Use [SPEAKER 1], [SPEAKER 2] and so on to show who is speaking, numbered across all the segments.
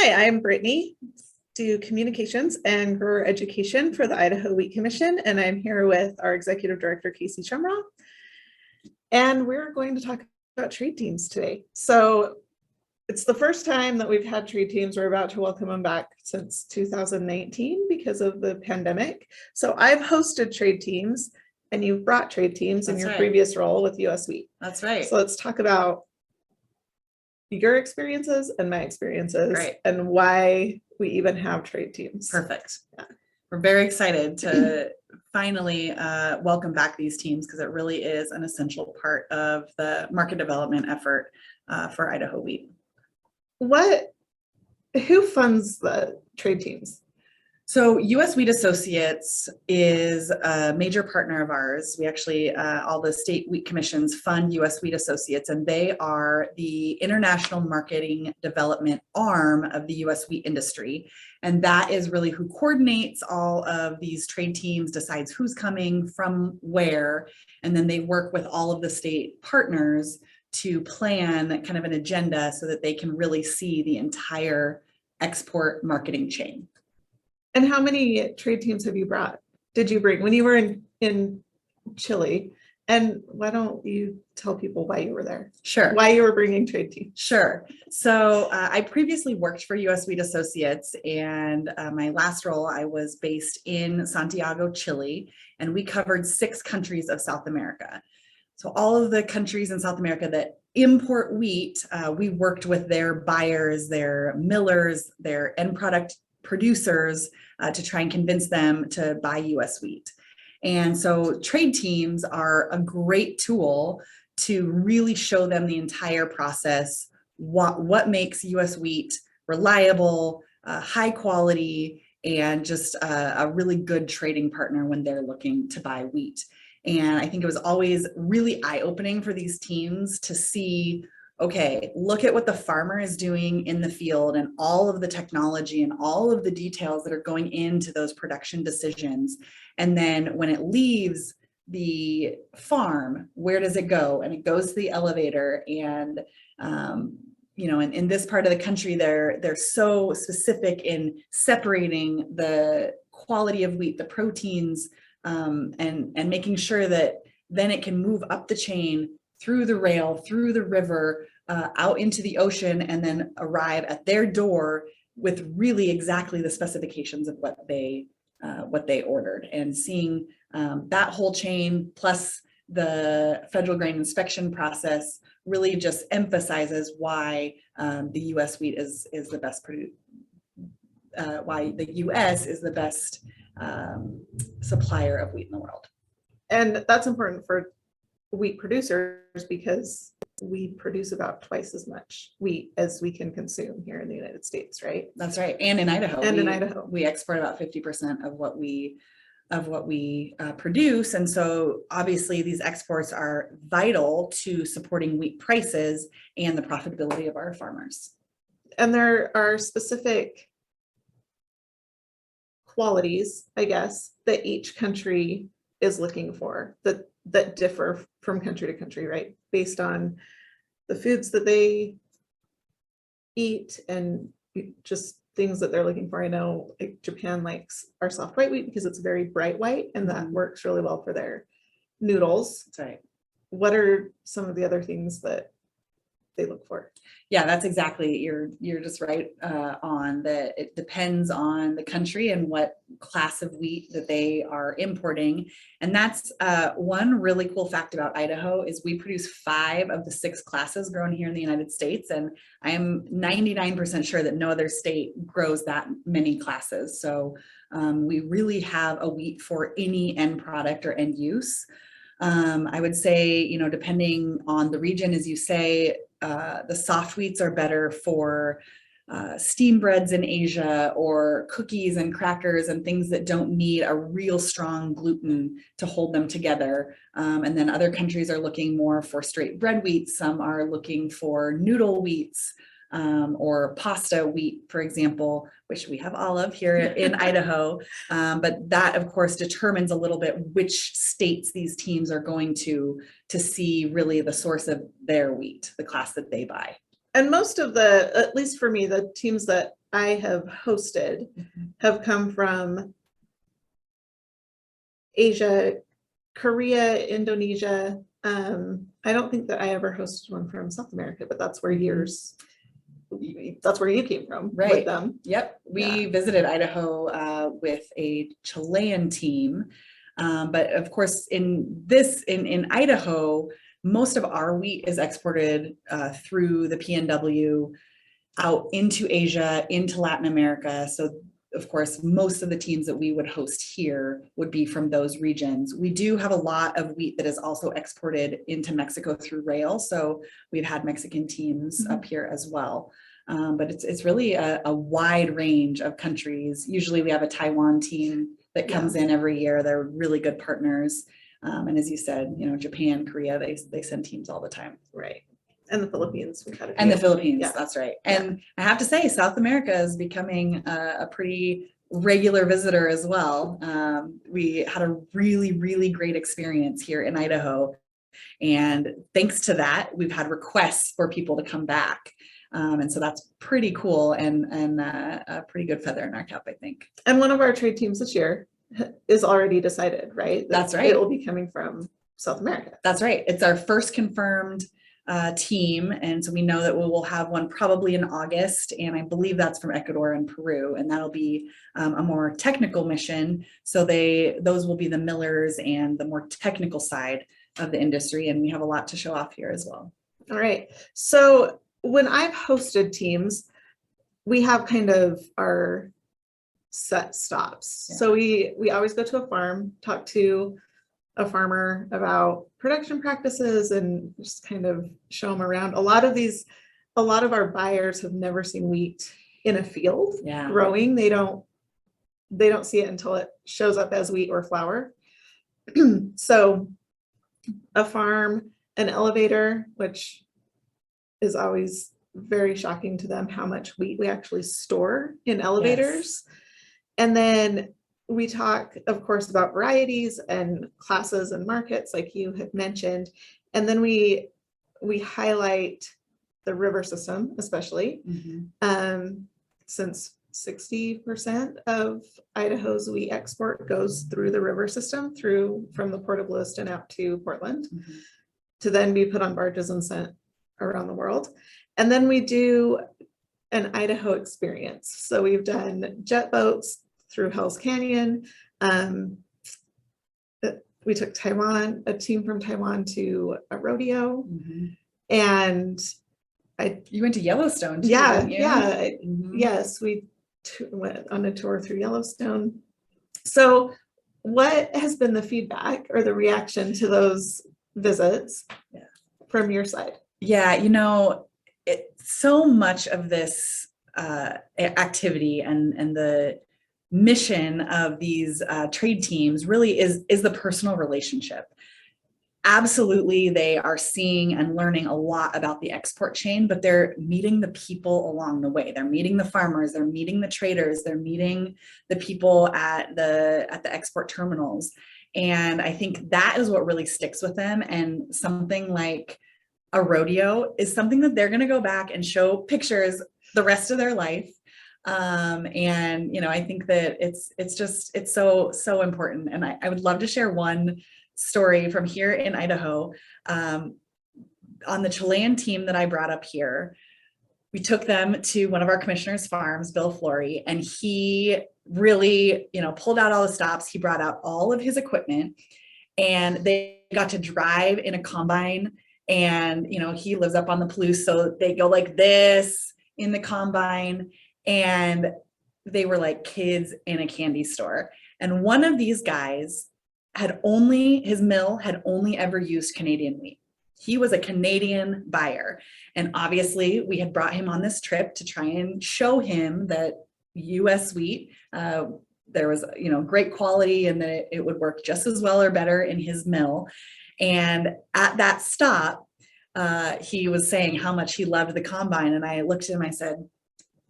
[SPEAKER 1] Hi, I'm Brittany, do communications and grower education for the Idaho Wheat Commission, and I'm here with our Executive Director, Casey Chumraw. And we're going to talk about trade teams today. So it's the first time that we've had trade teams. We're about to welcome them back since 2019 because of the pandemic. So I've hosted trade teams and you've brought trade teams in your previous role with US Wheat.
[SPEAKER 2] That's right.
[SPEAKER 1] So let's talk about your experiences and my experiences and why we even have trade teams.
[SPEAKER 2] Perfect. Yeah. We're very excited to finally welcome back these teams because it really is an essential part of the market development effort for Idaho wheat.
[SPEAKER 1] Who funds the trade teams?
[SPEAKER 2] So US Wheat Associates is a major partner of ours. We actually, all the state wheat commissions fund US Wheat Associates, and they are the international marketing development arm of the US wheat industry. And that is really who coordinates all of these trade teams, decides who's coming from where, and then they work with all of the state partners to plan kind of an agenda so that they can really see the entire export marketing chain.
[SPEAKER 1] And how many trade teams have you brought? Did you bring when you were in Chile? And why don't you tell people why you were there?
[SPEAKER 2] Sure.
[SPEAKER 1] Why you were bringing trade teams?
[SPEAKER 2] Sure. So I previously worked for US Wheat Associates, and my last role, I was based in Santiago, Chile, and we covered 6 countries of South America. So all of the countries in South America that import wheat, we worked with their buyers, their millers, their end product producers to try and convince them to buy US wheat. And so trade teams are a great tool to really show them the entire process, what makes US wheat reliable, high quality, and just a really good trading partner when they're looking to buy wheat. And I think it was always really eye-opening for these teams to see, okay, look at what the farmer is doing in the field and all of the technology and all of the details that are going into those production decisions. And then when it leaves the farm, where does it go? And it goes to the elevator. And you know, in this part of the country, they're so specific in separating the quality of wheat, the proteins, and making sure that then it can move up the chain through the rail, through the river, out into the ocean, and then arrive at their door with really exactly the specifications of what they ordered. And seeing that whole chain plus the federal grain inspection process really just emphasizes why the U.S. wheat is the best why the U.S. is the best supplier of wheat in the world.
[SPEAKER 1] And that's important for wheat producers because we produce about twice as much wheat as we can consume here in the United States, right?
[SPEAKER 2] That's right. And in Idaho.
[SPEAKER 1] And in Idaho.
[SPEAKER 2] We export about 50% of what we produce. And so obviously these exports are vital to supporting wheat prices and the profitability of our farmers.
[SPEAKER 1] And there are specific qualities, I guess, that each country is looking for that differ from country to country, right? Based on the foods that they eat and just things that they're looking for. I know like Japan likes our soft white wheat because it's very bright white and that works really well for their noodles.
[SPEAKER 2] That's right.
[SPEAKER 1] What are some of the other things that they look for?
[SPEAKER 2] Yeah, that's exactly, you're just right on that. It depends on the country and what class of wheat that they are importing. And that's one really cool fact about Idaho is we produce 5 of the 6 classes grown here in the United States. And I am 99% sure that no other state grows that many classes. So we really have a wheat for any end product or end use. I would say, you know, depending on the region, as you say, the soft wheats are better for steam breads in Asia or cookies and crackers and things that don't need a real strong gluten to hold them together. And then other countries are looking more for straight bread wheats. Some are looking for noodle wheats. Or pasta wheat, for example, which we have all of here in Idaho. But that, of course, determines a little bit which states these teams are going to see really the source of their wheat, the class that they buy.
[SPEAKER 1] And most of the, at least for me, the teams that I have hosted have come from Asia, Korea, Indonesia. I don't think that I ever hosted one from South America, but that's where you came from, with
[SPEAKER 2] Right.
[SPEAKER 1] them.
[SPEAKER 2] Yep. We visited Idaho with a Chilean team. But of course, in Idaho, most of our wheat is exported through the PNW out into Asia, into Latin America. So of course, most of the teams that we would host here would be from those regions. We do have a lot of wheat that is also exported into Mexico through rail. So we've had Mexican teams up here as well. But it's really a wide range of countries. Usually we have a Taiwan team that comes in every year. They're really good partners. And as you said, Japan, Korea, they send teams all the time.
[SPEAKER 1] Right. And the Philippines. We've had a few.
[SPEAKER 2] And the Philippines, that's right. And I have to say, South America is becoming a pretty regular visitor as well. We had a really, really great experience here in Idaho. And thanks to that, we've had requests for people to come back. And so that's pretty cool and a pretty good feather in our cap, I think.
[SPEAKER 1] And one of our trade teams this year is already decided, right?
[SPEAKER 2] That's right.
[SPEAKER 1] It will be coming from South America.
[SPEAKER 2] That's right. It's our first confirmed team. And so we know that we will have one probably in August. And I believe that's from Ecuador and Peru. And that'll be a more technical mission. So those will be the millers and the more technical side of the industry. And we have a lot to show off here as well.
[SPEAKER 1] All right. So when I've hosted teams, we have kind of our set stops. Yeah. So we always go to a farm, talk to a farmer about production practices and just kind of show them around. A lot of our buyers have never seen wheat in a field growing. They don't see it until it shows up as wheat or flour. So a farm, an elevator, which is always very shocking to them how much wheat we actually store in elevators. Yes. And then we talk, of course, about varieties and classes and markets, like you had mentioned. And then we highlight the river system, especially, since 60% of Idaho's wheat export goes through the river system, from the Port of Lewiston out to Portland, to then be put on barges and sent around the world. And then we do an Idaho experience. So we've done jet boats through Hell's Canyon. We took a team from Taiwan to a rodeo. And
[SPEAKER 2] you went to Yellowstone too,
[SPEAKER 1] didn't
[SPEAKER 2] you?
[SPEAKER 1] Yes, we went on a tour through Yellowstone. So what has been the feedback or the reaction to those visits from your side?
[SPEAKER 2] Yeah, so much of this activity and the mission of these trade teams really is the personal relationship. Absolutely, they are seeing and learning a lot about the export chain, but they're meeting the people along the way. They're meeting the farmers, they're meeting the traders, they're meeting the people at the export terminals. And I think that is what really sticks with them. And something like a rodeo is something that they're going to go back and show pictures the rest of their life. And I think that it's so important. And I would love to share one story from here in Idaho. On the Chilean team that I brought up here, we took them to one of our commissioner's farms, Bill Flory, and he really, pulled out all the stops. He brought out all of his equipment, and they got to drive in a combine. And, he lives up on the Palouse, so they go like this in the combine, and they were like kids in a candy store. And one of these guys his mill had only ever used Canadian wheat. He was a Canadian buyer. And obviously we had brought him on this trip to try and show him that US wheat, there was, great quality and that it would work just as well or better in his mill. And at that stop, he was saying how much he loved the combine. And I looked at him, I said,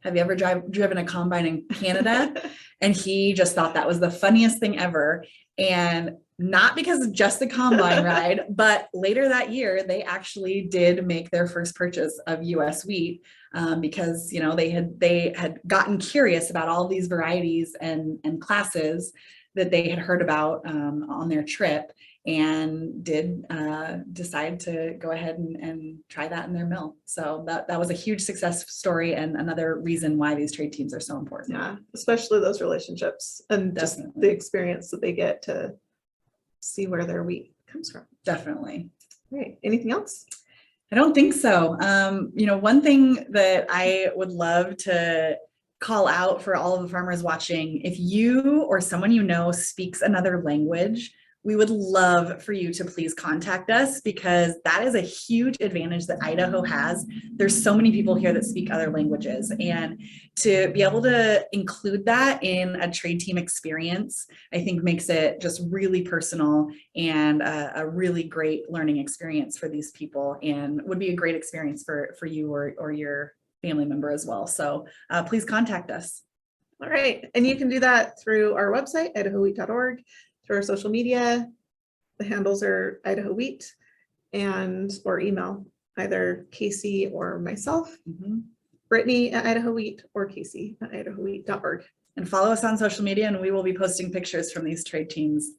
[SPEAKER 2] have you ever driven a combine in Canada? And he just thought that was the funniest thing ever. And not because of just the combine ride, but later that year, they actually did make their first purchase of US wheat because, you know, they had gotten curious about all these varieties and classes that they had heard about on their trip, and did decide to go ahead and try that in their mill. So that was a huge success story, and another reason why these trade teams are so important.
[SPEAKER 1] Yeah, especially those relationships and just
[SPEAKER 2] Definitely.
[SPEAKER 1] the experience that they get to see where their wheat comes from.
[SPEAKER 2] Definitely.
[SPEAKER 1] Right. Anything else?
[SPEAKER 2] I don't think so. You know, one thing that I would love to call out for all of the farmers watching, if you or someone you know speaks another language, we would love for you to please contact us, because that is a huge advantage that Idaho has. There's so many people here that speak other languages, and to be able to include that in a trade team experience, I think makes it just really personal and a really great learning experience for these people, and would be a great experience for you or your family member as well. So please contact us.
[SPEAKER 1] All right. And you can do that through our website, idahowheat.org, through our social media. The handles are Idaho Wheat, or email either Casey or myself, Britany at Idaho Wheat, or Casey at idahowheat.org.
[SPEAKER 2] And follow us on social media, and we will be posting pictures from these trade teams